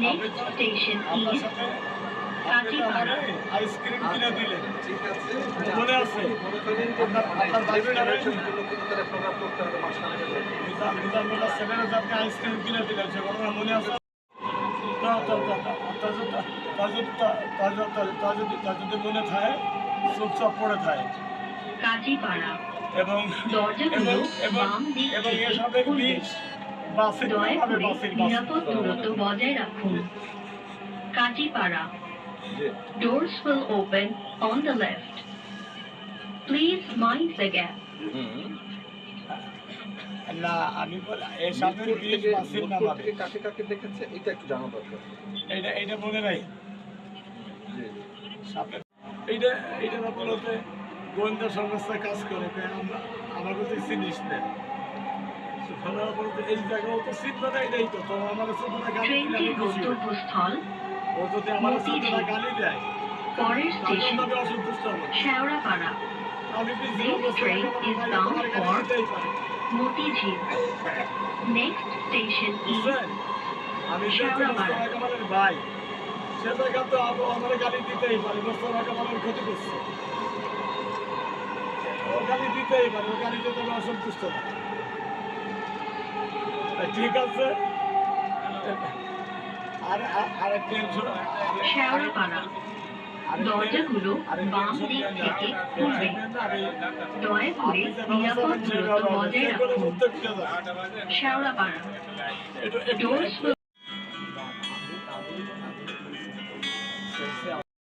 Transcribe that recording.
Next station আপনার is সাথে Kachipara. Ice cream কিনে দিলেন, ঠিক আছে। মনে আছে? আপনার প্রোগ্রাম করতে হবে মাঝখানে গেলে। নিজামুল্লাহ সেভেনে যে আপনি আইসক্রিম কিনে দিলেন সে ঘটনা মনে আছে? তা যদি মনে থাকে চুপচাপ পড়ে থাকে Kachipara. এবং দরজাগুলো বাম দিক এবং থেকে এসবের খুলবে। বিষ বাসের দয়া হবে করে বাসের নিরাপদ দূরত্ব বজায় রাখুন। Kachipara. G. Doors will open on the left. Please mind the gap. না আমি এসবের বিষ বাসের নামাবে কাকে কাকে দেখেছে এটা একটু জানা দরকার। এইটা মনে নাই জি। সাপের এইটা বলতে গোয়েন্দা সংস্থায় কাজ করে আমরা আমার কাছে চিনিস না বলতে এই জায়গাও তো চিনবে না এটাই তো আমার ছোটরা গালি দিলে ট্রেনটির আমি খুশি হই। গন্তব্যস্থল ও যদি আমার ছোটরা গালি দেয় পরের তাকেও স্টেশন তবে অসন্তুষ্ট হবে। শেওড়াপাড়া। আমি This train is bound for পারে Motijheel. Next station is বুঝলেন? আমি শেওড়াপাড়া। মোস্তফা কামালের ভাই সে জায়গা তো আমার গালি দিতেই পারে মোস্তফা কামালের ক্ষতি করছে ও গালি দিতেই পারে ও গালিতে তবে অসন্তুষ্ট না ঠিক আছে আর টেনশন শেওড়াপাড়া। দরজাগুলো বাম দিক থেকে খুলবে। দয়া করে নিরাপদ দূরত্ব বজায় রাখুন। শেওড়াপাড়া। Doors will